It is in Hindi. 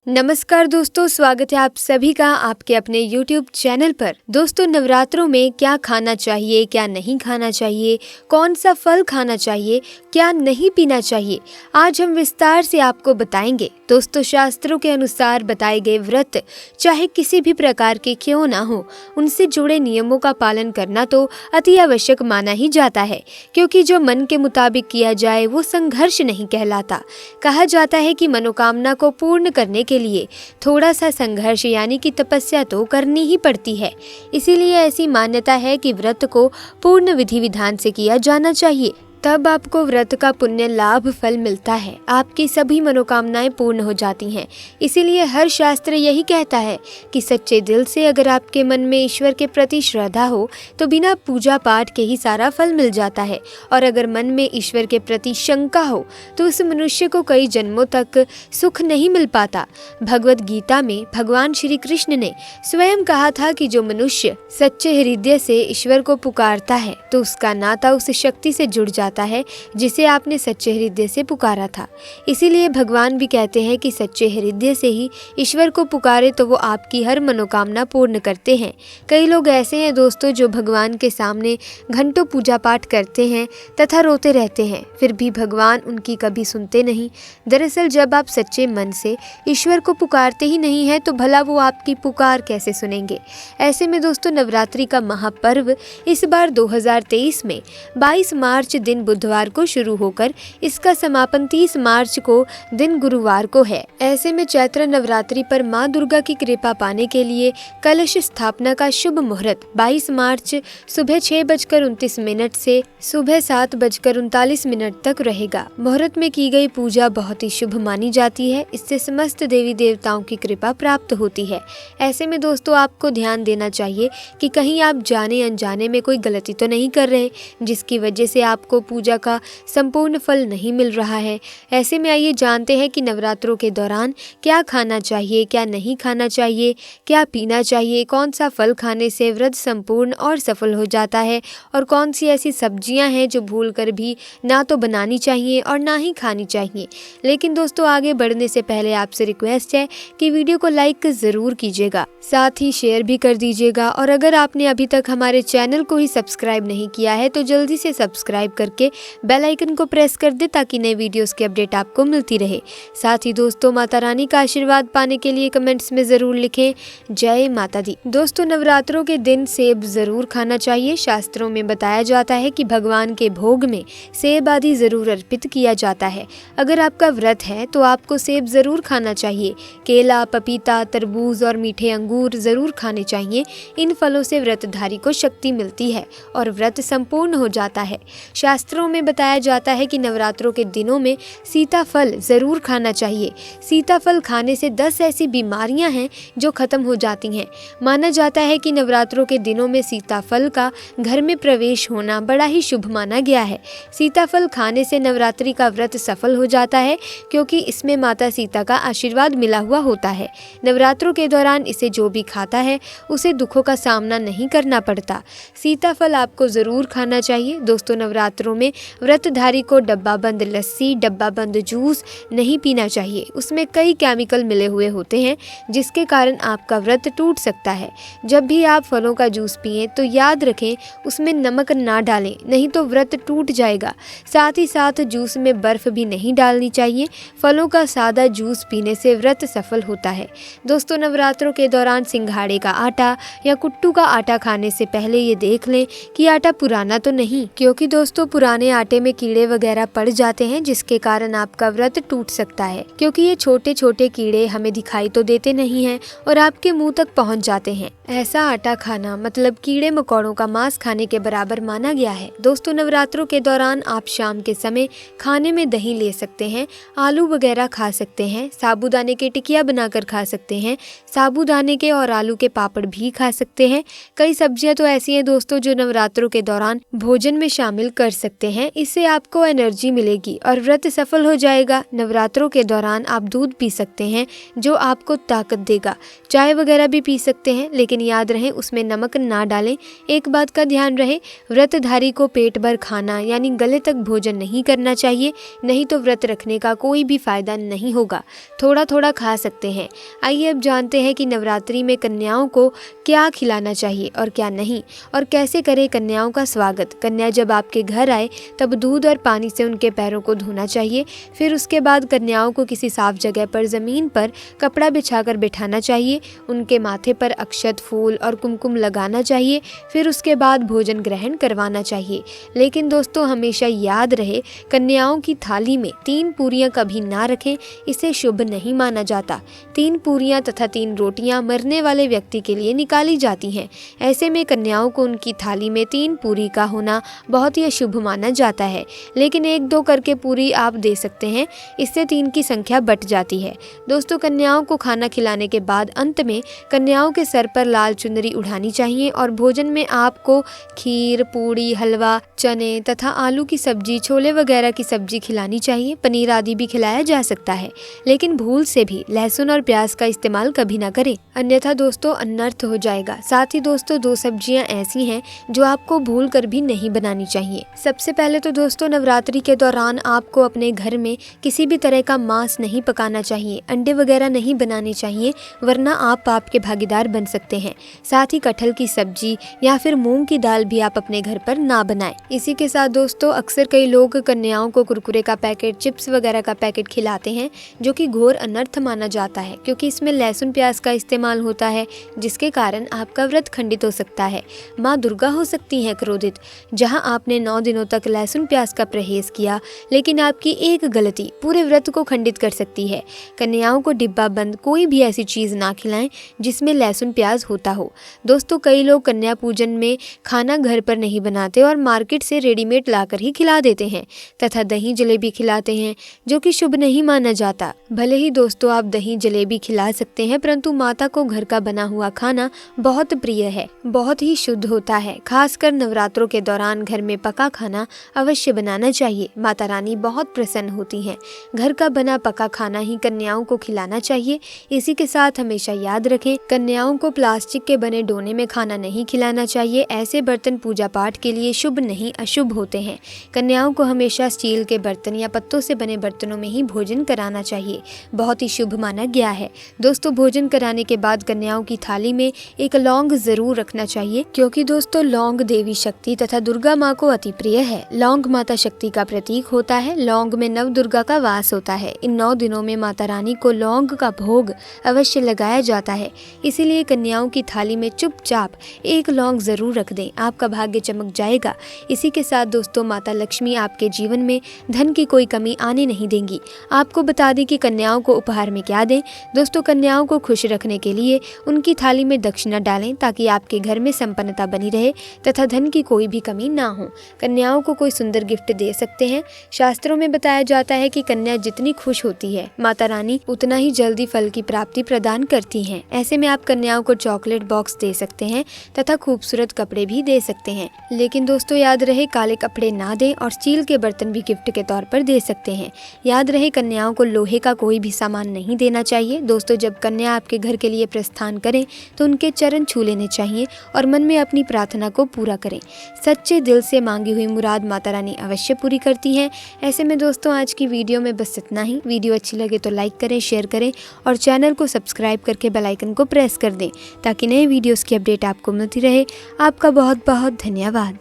नमस्कार दोस्तों, स्वागत है आप सभी का आपके अपने YouTube चैनल पर। दोस्तों, नवरात्रों में क्या खाना चाहिए, क्या नहीं खाना चाहिए, कौन सा फल खाना चाहिए, क्या नहीं पीना चाहिए, आज हम विस्तार से आपको बताएंगे। दोस्तों, शास्त्रों के अनुसार बताए गए व्रत चाहे किसी भी प्रकार के क्यों ना हो, उनसे जुड़े नियमों का पालन करना तो अति आवश्यक माना ही जाता है, क्योंकि जो मन के मुताबिक किया जाए वो संघर्ष नहीं कहलाता। कहा जाता है कि मनोकामना को पूर्ण करने के लिए थोड़ा सा संघर्ष यानी कि तपस्या तो करनी ही पड़ती है। इसीलिए ऐसी मान्यता है कि व्रत को पूर्ण विधि विधान से किया जाना चाहिए, तब आपको व्रत का पुण्य लाभ फल मिलता है, आपकी सभी मनोकामनाएं पूर्ण हो जाती हैं। इसीलिए हर शास्त्र यही कहता है कि सच्चे दिल से अगर आपके मन में ईश्वर के प्रति श्रद्धा हो तो बिना पूजा पाठ के ही सारा फल मिल जाता है, और अगर मन में ईश्वर के प्रति शंका हो तो उस मनुष्य को कई जन्मों तक सुख नहीं मिल पाता। भगवत गीता में भगवान श्री कृष्ण ने स्वयं कहा था कि जो मनुष्य सच्चे हृदय से ईश्वर को पुकारता है तो उसका नाता उस शक्ति से जुड़ जाता है जिसे आपने सच्चे हृदय से पुकारा था। इसीलिए भगवान भी कहते हैं कि सच्चे हृदय से ही ईश्वर को पुकारे तो वो आपकी हर मनोकामना पूर्ण करते हैं। कई लोग ऐसे हैं दोस्तों जो भगवान के सामने घंटों पूजा पाठ करते हैं तथा रोते रहते हैं, फिर भी भगवान उनकी कभी सुनते नहीं। दरअसल जब आप सच्चे मन से ईश्वर को पुकारते ही नहीं है तो भला वो आपकी पुकार कैसे सुनेंगे। ऐसे में दोस्तों, नवरात्रि का महापर्व इस बार 2023 में 22 मार्च दिन बुधवार को शुरू होकर इसका समापन 30 मार्च को दिन गुरुवार को है। ऐसे में चैत्र नवरात्रि पर मां दुर्गा की कृपा पाने के लिए कलश स्थापना का शुभ मुहूर्त 22 मार्च सुबह 6:29 से सुबह 7:39 तक रहेगा। मुहूर्त में की गई पूजा बहुत ही शुभ मानी जाती है, इससे समस्त देवी देवताओं की कृपा प्राप्त होती है। ऐसे में दोस्तों, आपको ध्यान देना चाहिए कि कहीं आप जाने अनजाने में कोई गलती तो नहीं कर रहे जिसकी वजह से आपको पूजा का संपूर्ण फल नहीं मिल रहा है। ऐसे में आइए जानते हैं कि नवरात्रों के दौरान क्या खाना चाहिए, क्या नहीं खाना चाहिए, क्या पीना चाहिए, कौन सा फल खाने से व्रत संपूर्ण और सफल हो जाता है, और कौन सी ऐसी सब्जियां हैं जो भूलकर भी ना तो बनानी चाहिए और ना ही खानी चाहिए। लेकिन दोस्तों, आगे बढ़ने से पहले आपसे रिक्वेस्ट है कि वीडियो को लाइक ज़रूर कीजिएगा, साथ ही शेयर भी कर दीजिएगा, और अगर आपने अभी तक हमारे चैनल को ही सब्सक्राइब नहीं किया है तो जल्दी से सब्सक्राइब करके बेल आइकन को प्रेस कर दे ताकि नए वीडियोस की अपडेट आपको मिलती रहे। साथ ही दोस्तों, माता रानी का आशीर्वाद पाने के लिए कमेंट्स में जरूर लिखें जय माता दी। दोस्तों, नवरात्रों के दिन सेब जरूर खाना चाहिए। शास्त्रों में बताया जाता है कि भगवान के भोग में सेब आदि जरूर अर्पित किया जाता है। अगर आपका व्रत है तो आपको सेब जरूर खाना चाहिए। केला, पपीता, तरबूज और मीठे अंगूर जरूर खाने चाहिए। इन फलों से व्रतधारी को शक्ति मिलती है और व्रत संपूर्ण हो जाता है। शास्त्रों में बताया जाता है कि नवरात्रों के दिनों में सीताफल जरूर खाना चाहिए। सीताफल खाने से 10 ऐसी बीमारियां हैं जो खत्म हो जाती हैं। माना जाता है कि नवरात्रों के दिनों में सीताफल का घर में प्रवेश होना बड़ा ही शुभ माना गया है। सीताफल खाने से नवरात्रि का व्रत सफल हो जाता है, क्योंकि इसमें माता सीता का आशीर्वाद मिला हुआ होता है। नवरात्रों के दौरान इसे जो भी खाता है उसे दुखों का सामना नहीं करना पड़ता। सीताफल आपको जरूर खाना चाहिए। दोस्तों, नवरात्रों में व्रतधारी को डब्बा बंद लस्सी, डब्बा बंद जूस नहीं पीना चाहिए। उसमें कई केमिकल मिले हुए होते हैं जिसके कारण आपका व्रत टूट सकता है। जब भी आप फलों का जूस पिएं तो याद रखें उसमें नमक ना डालें, नहीं तो व्रत टूट जाएगा। साथ ही साथ जूस में बर्फ भी नहीं डालनी चाहिए। फलों का सादा जूस पीने से व्रत सफल होता है। दोस्तों, नवरात्रों के दौरान सिंघाड़े का आटा या कुट्टू का आटा खाने से पहले ये देख लें कि आटा पुराना तो नहीं, क्योंकि दोस्तों पुराने आटे में कीड़े वगैरह पड़ जाते हैं जिसके कारण आपका व्रत टूट सकता है, क्योंकि ये छोटे छोटे कीड़े हमें दिखाई तो देते नहीं हैं और आपके मुंह तक पहुंच जाते हैं। ऐसा आटा खाना मतलब कीड़े मकोड़ों का मांस खाने के बराबर माना गया है। दोस्तों, नवरात्रों के दौरान आप शाम के समय खाने में दही ले सकते हैं, आलू वगैरह खा सकते हैं, साबूदाने के टिकिया बनाकर खा सकते हैं, साबूदाने के और आलू के पापड़ भी खा सकते हैं। कई सब्जियां तो ऐसी हैं दोस्तों जो नवरात्रों के दौरान भोजन में शामिल कर सकते हैं। इससे आपको एनर्जी मिलेगी और व्रत सफल हो जाएगा। नवरात्रों के दौरान आप दूध पी सकते हैं जो आपको ताकत देगा। चाय वगैरह भी पी सकते हैं, लेकिन लेकिन याद रहे उसमें नमक ना डालें। एक बात का ध्यान रहे, व्रतधारी को पेट भर खाना यानी गले तक भोजन नहीं करना चाहिए, नहीं तो व्रत रखने का कोई भी फायदा नहीं होगा। थोड़ा थोड़ा खा सकते हैं। आइए अब जानते हैं कि नवरात्रि में कन्याओं को क्या खिलाना चाहिए और क्या नहीं, और कैसे करें कन्याओं का स्वागत। कन्या जब आपके घर आए तब दूध और पानी से उनके पैरों को धोना चाहिए। फिर उसके बाद कन्याओं को किसी साफ जगह पर ज़मीन पर कपड़ा बिछाकर बिठाना चाहिए। उनके माथे पर अक्षत, फूल और कुमकुम लगाना चाहिए। फिर उसके बाद भोजन ग्रहण करवाना चाहिए। लेकिन दोस्तों हमेशा याद रहे, कन्याओं की थाली में 3 पूरियां कभी ना रखें, इसे शुभ नहीं माना जाता। 3 पूरियां तथा 3 रोटियां मरने वाले व्यक्ति के लिए निकाली जाती हैं। ऐसे में कन्याओं को उनकी थाली में 3 पूरी का होना बहुत ही अशुभ माना जाता है। लेकिन 1-2 करके पूरी आप दे सकते हैं, इससे 3 की संख्या बट जाती है। दोस्तों कन्याओं को खाना खिलाने के बाद अंत में कन्याओं के सर पर लाल चुनरी उड़ानी चाहिए और भोजन में आपको खीर, पूड़ी, हलवा, चने तथा आलू की सब्जी, छोले वगैरह की सब्जी खिलानी चाहिए। पनीर आदि भी खिलाया जा सकता है, लेकिन भूल से भी लहसुन और प्याज का इस्तेमाल कभी ना करें, अन्यथा दोस्तों अनर्थ हो जाएगा। साथ ही दोस्तों 2 सब्जियां ऐसी हैं जो आपको भूल कर भी नहीं बनानी चाहिए। सबसे पहले तो दोस्तों नवरात्रि के दौरान आपको अपने घर में किसी भी तरह का मांस नहीं पकाना चाहिए, अंडे वगैरह नहीं बनाने चाहिए, वरना आप पाप के भागीदार बन सकते हैं। साथ ही कटहल की सब्जी या फिर मूंग की दाल भी आप अपने घर पर ना बनाएं। इसी के साथ दोस्तों अक्सर कई लोग कन्याओं को कुरकुरे का पैकेट, चिप्स वगैरह का पैकेट खिलाते हैं, जो कि घोर अनर्थ माना जाता है, क्योंकि इसमें लहसुन प्याज का इस्तेमाल होता है, जिसके कारण आपका व्रत खंडित हो सकता है। माँ दुर्गा हो सकती हैं क्रोधित। जहाँ आपने 9 दिनों तक लहसुन प्याज का परहेज किया, लेकिन आपकी एक गलती पूरे व्रत को खंडित कर सकती है। कन्याओं को डिब्बा बंद कोई भी ऐसी चीज़ ना खिलाएं जिसमें लहसुन प्याज होता हो। दोस्तों कई लोग कन्या पूजन में खाना घर पर नहीं बनाते और मार्केट से रेडीमेड लाकर ही खिला देते हैं तथा दही जलेबी खिलाते हैं, जो कि शुभ नहीं माना जाता। भले ही दोस्तों आप दही जलेबी खिला सकते हैं, परंतु माता को घर का बना हुआ खाना बहुत प्रिय है, बहुत ही शुद्ध होता है। खासकर नवरात्रों के दौरान घर में पका खाना अवश्य बनाना चाहिए। माता रानी बहुत प्रसन्न होती हैं। घर का बना पका खाना ही कन्याओं को खिलाना चाहिए। इसी के साथ हमेशा याद रखें, कन्याओं को प्लास्टिक के बने डोने में खाना नहीं खिलाना चाहिए। ऐसे बर्तन पूजा पाठ के लिए शुभ नहीं अशुभ होते हैं। कन्याओं को हमेशा स्टील के बर्तन या पत्तों से बने बर्तनों में ही भोजन कराना चाहिए, बहुत ही शुभ माना गया है। दोस्तों भोजन कराने के बाद कन्याओं की थाली में एक लौंग जरूर रखना चाहिए, क्योंकि दोस्तों लौंग देवी शक्ति तथा दुर्गा माँ को अति प्रिय है। लौंग माता शक्ति का प्रतीक होता है। लौंग में नव दुर्गा का वास होता है। इन 9 दिनों में माता रानी को लौंग का भोग अवश्य लगाया जाता है। इसीलिए कन्याओं की थाली में चुपचाप एक लौंग जरूर रख दें, आपका भाग्य चमक जाएगा। इसी के साथ दोस्तों माता लक्ष्मी आपके जीवन में धन की कोई कमी आने नहीं देंगी। आपको बता दें कि कन्याओं को उपहार में क्या दें। दोस्तों कन्याओं को खुश रखने के लिए उनकी थाली में दक्षिणा डालें, ताकि आपके घर में संपन्नता बनी रहे तथा धन की कोई भी कमी ना हो। कन्याओं को कोई सुंदर गिफ्ट दे सकते हैं। शास्त्रों में बताया जाता है कि कन्या जितनी खुश होती है, माता रानी उतना ही जल्दी फल की प्राप्ति प्रदान करती हैं। ऐसे में आप कन्याओं को चॉकलेट बॉक्स दे सकते हैं तथा खूबसूरत कपड़े भी दे सकते हैं। लेकिन दोस्तों याद रहे, काले कपड़े ना दें और स्टील के बर्तन भी गिफ्ट के तौर पर दे सकते हैं। याद रहे, कन्याओं को लोहे का कोई भी सामान नहीं देना चाहिए। दोस्तों जब कन्या आपके घर के लिए प्रस्थान करें तो उनके चरण छू लेने चाहिए और मन में अपनी प्रार्थना को पूरा करें। सच्चे दिल से मांगी हुई मुराद माता रानी अवश्य पूरी करती हैं। ऐसे में दोस्तों आज की वीडियो में बस इतना ही। वीडियो अच्छी लगे तो लाइक करें, शेयर करें और चैनल को सब्सक्राइब करके बेल आइकन को प्रेस कर दें, ताकि नए वीडियोस की अपडेट आपको मिलती रहे। आपका बहुत बहुत धन्यवाद।